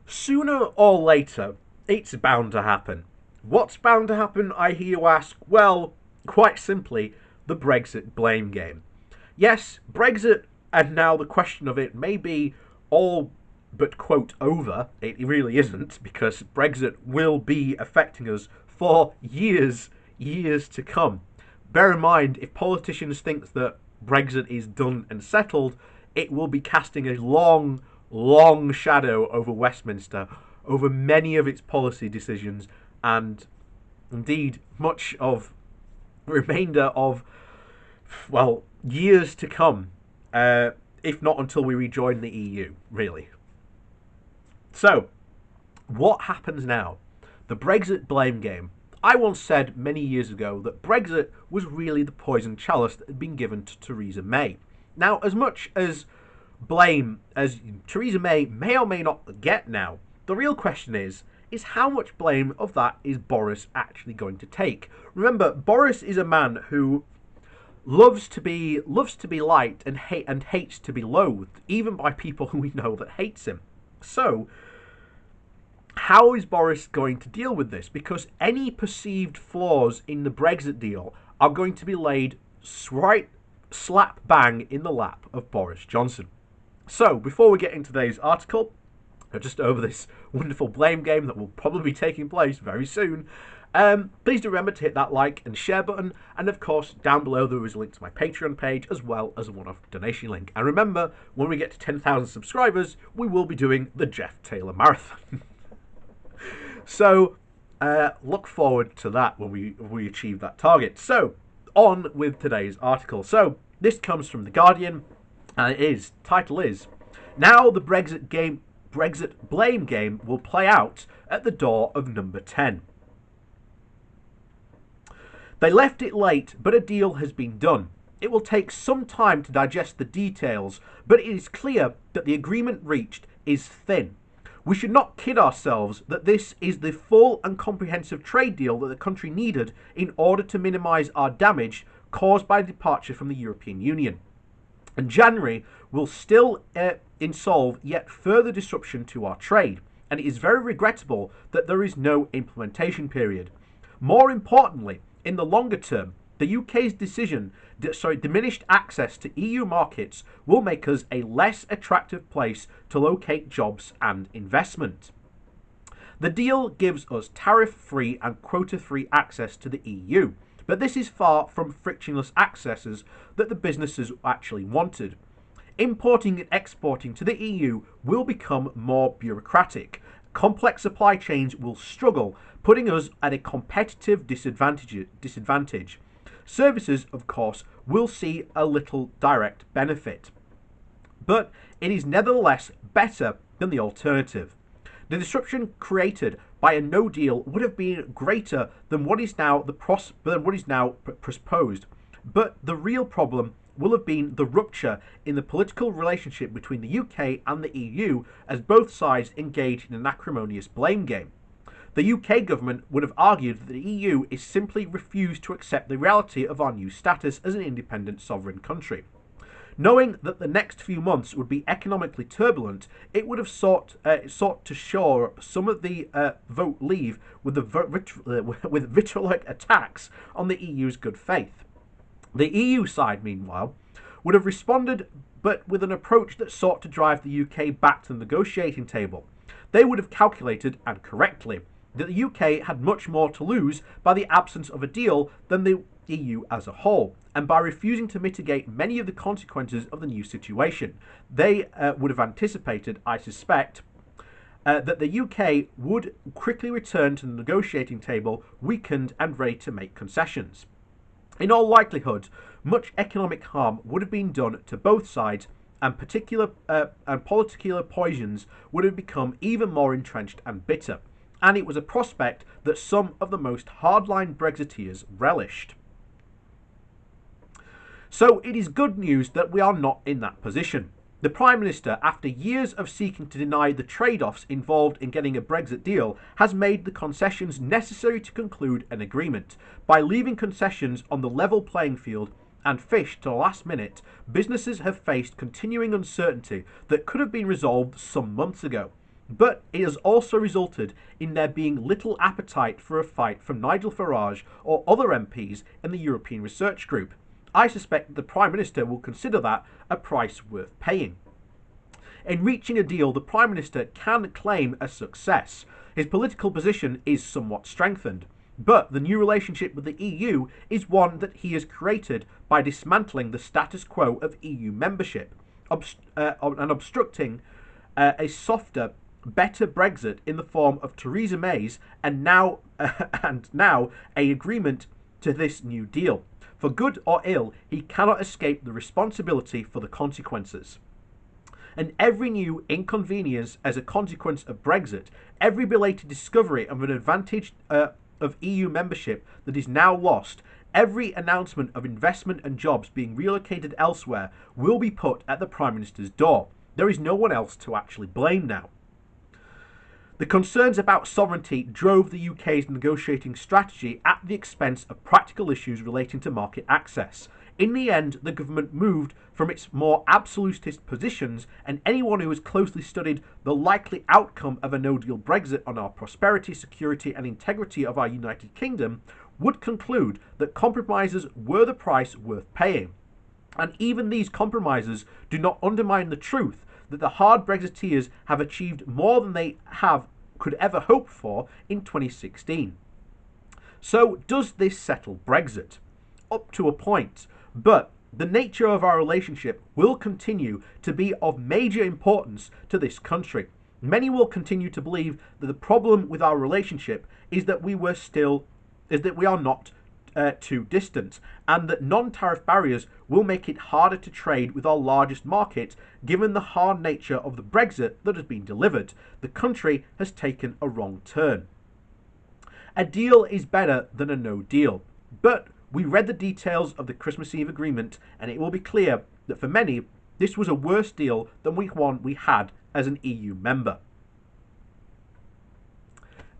Sooner or later, it's bound to happen. What's bound to happen, I hear you ask? Well, quite simply, the Brexit blame game. Yes, Brexit, and now the question of it may be all but quote over. It really isn't, because Brexit will be affecting us for years to come. Bear in mind, if politicians think that Brexit is done and settled, it will be casting a long shadow over Westminster, over many of its policy decisions, and indeed much of the remainder of, well, years to come, if not until we rejoin the EU, really. So, what happens now? The Brexit blame game. I once said many years ago that Brexit was really the poison chalice that had been given to Theresa May. Now, as much as blame as Theresa may or may not get now, the real question is how much blame of that is Boris actually going to take? Remember, Boris is a man who loves to be liked and hates to be loathed, even by people who we know that hates him. So, how is Boris going to deal with this? Because any perceived flaws in the Brexit deal are going to be laid right slap bang in the lap of Boris Johnson. So, before we get into today's article, just over this wonderful blame game that will probably be taking place very soon, please do remember to hit that like and share button, and of course down below there is a link to my Patreon page as well as a one-off donation link. And remember, when we get to 10,000 subscribers, we will be doing the Jeff Taylor Marathon. So look forward to that when we achieve that target. So on with today's article. So this comes from The Guardian, and title is "Now the Brexit blame game will play out at the door of number 10. They left it late, but a deal has been done. It will take some time to digest the details, but it is clear that the agreement reached is thin. We should not kid ourselves that this is the full and comprehensive trade deal that the country needed in order to minimise our damage caused by departure from the European Union. And January will still involve yet further disruption to our trade, and it is very regrettable that there is no implementation period. More importantly, in the longer term, the UK's diminished access to EU markets will make us a less attractive place to locate jobs and investment. The deal gives us tariff-free and quota-free access to the EU, but this is far from frictionless accesses that the businesses actually wanted. Importing and exporting to the EU will become more bureaucratic. Complex supply chains will struggle, putting us at a competitive disadvantage. Services, of course, will see a little direct benefit, but it is nevertheless better than the alternative. The disruption created by a no deal would have been greater than what is now proposed, but the real problem will have been the rupture in the political relationship between the UK and the EU, as both sides engage in an acrimonious blame game. The UK government would have argued that the EU is simply refused to accept the reality of our new status as an independent sovereign country. Knowing that the next few months would be economically turbulent, it would have sought to shore up some of the vote leave with vitriolic attacks on the EU's good faith. The EU side, meanwhile, would have responded, but with an approach that sought to drive the UK back to the negotiating table. They would have calculated, and correctly, that the UK had much more to lose by the absence of a deal than the EU as a whole, and by refusing to mitigate many of the consequences of the new situation. They would have anticipated, I suspect, that the UK would quickly return to the negotiating table weakened and ready to make concessions. In all likelihood, much economic harm would have been done to both sides, and political poisons would have become even more entrenched and bitter. And it was a prospect that some of the most hardline Brexiteers relished. So it is good news that we are not in that position. The Prime Minister, after years of seeking to deny the trade-offs involved in getting a Brexit deal, has made the concessions necessary to conclude an agreement. By leaving concessions on the level playing field and fish to the last minute, businesses have faced continuing uncertainty that could have been resolved some months ago. But it has also resulted in there being little appetite for a fight from Nigel Farage or other MPs in the European Research Group. I suspect the Prime Minister will consider that a price worth paying. In reaching a deal, the Prime Minister can claim a success. His political position is somewhat strengthened. But the new relationship with the EU is one that he has created by dismantling the status quo of EU membership and obstructing a softer, better Brexit in the form of Theresa May's and now a agreement to this new deal. For good or ill, he cannot escape the responsibility for the consequences. And every new inconvenience as a consequence of Brexit, every belated discovery of an advantage of EU membership that is now lost, every announcement of investment and jobs being relocated elsewhere will be put at the Prime Minister's door. There is no one else to actually blame now. The concerns about sovereignty drove the UK's negotiating strategy at the expense of practical issues relating to market access. In the end, the government moved from its more absolutist positions, and anyone who has closely studied the likely outcome of a no-deal Brexit on our prosperity, security and integrity of our United Kingdom would conclude that compromises were the price worth paying. And even these compromises do not undermine the truth that the hard Brexiteers have achieved more than they could ever hope for in 2016. So does this settle Brexit? Up to a point, but the nature of our relationship will continue to be of major importance to this country. Many will continue to believe that the problem with our relationship is that we are not too distant, and that non-tariff barriers will make it harder to trade with our largest market, given the hard nature of the Brexit that has been delivered. The country has taken a wrong turn. A deal is better than a no deal, but we read the details of the Christmas Eve agreement, and it will be clear that for many, this was a worse deal than one we had as an EU member.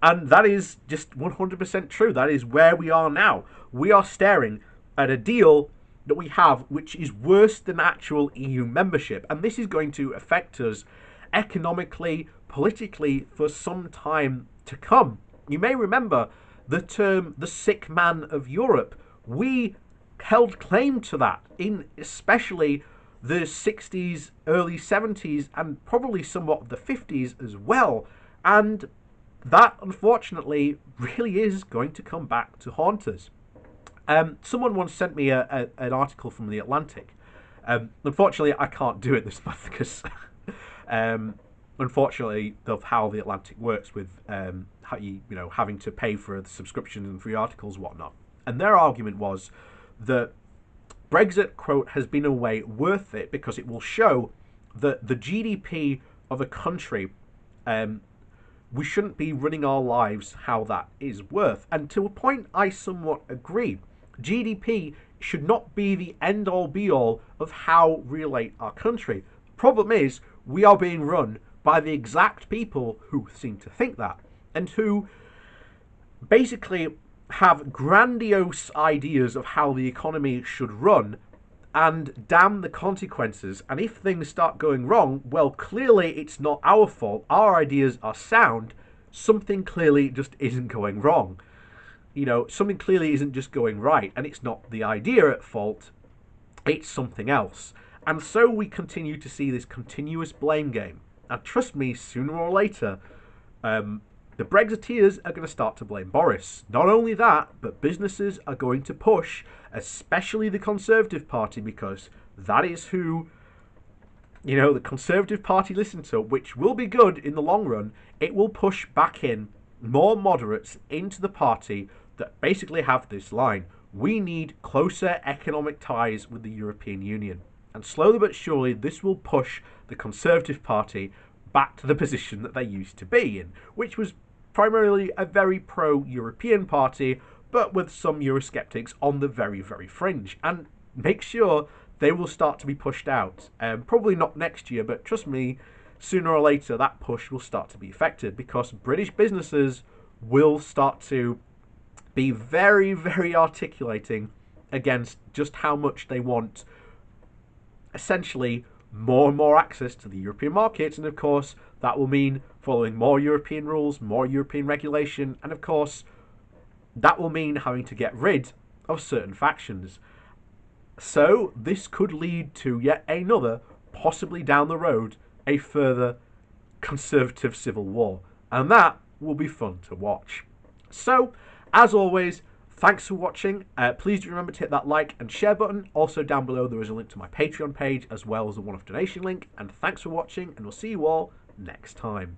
And that is just 100% true. That is where we are now. We are staring at a deal that we have which is worse than actual EU membership. And this is going to affect us economically, politically, for some time to come. You may remember the term the sick man of Europe. We held claim to that in especially the 60s, early 70s, and probably somewhat of the 50s as well. And that, unfortunately, really is going to come back to haunt us. Someone once sent me an article from The Atlantic. Unfortunately, I can't do it this month because, unfortunately, of how The Atlantic works with having to pay for the subscription and free articles and whatnot. And their argument was that Brexit, quote, has been a way worth it because it will show that the GDP of a country, we shouldn't be running our lives how that is worth. And to a point, I somewhat agree. GDP should not be the end-all be-all of how we relate our country. Problem is, we are being run by the exact people who seem to think that, and who basically have grandiose ideas of how the economy should run, and damn the consequences. And if things start going wrong, well, clearly it's not our fault. Our ideas are sound. Something clearly just isn't going wrong. Something clearly isn't just going right, and it's not the idea at fault, it's something else. And so we continue to see this continuous blame game. And trust me, sooner or later, the Brexiteers are going to start to blame Boris. Not only that, but businesses are going to push, especially the Conservative Party, because that is who, the Conservative Party listen to, which will be good in the long run. It will push back in more moderates into the party that basically have this line: we need closer economic ties with the European Union. And slowly but surely, this will push the Conservative Party back to the position that they used to be in, which was primarily a very pro-European party, but with some Eurosceptics on the very, very fringe. And make sure they will start to be pushed out. Probably not next year, but trust me, sooner or later that push will start to be affected, because British businesses will start to be very, very articulating against just how much they want essentially more and more access to the European markets, and of course, that will mean following more European rules, more European regulation, and of course, that will mean having to get rid of certain factions. So, this could lead to yet another, possibly down the road, a further conservative civil war. And that will be fun to watch. So, as always, thanks for watching. Please do remember to hit that like and share button. Also, down below, there is a link to my Patreon page as well as a one-off donation link. And thanks for watching, and we'll see you all next time.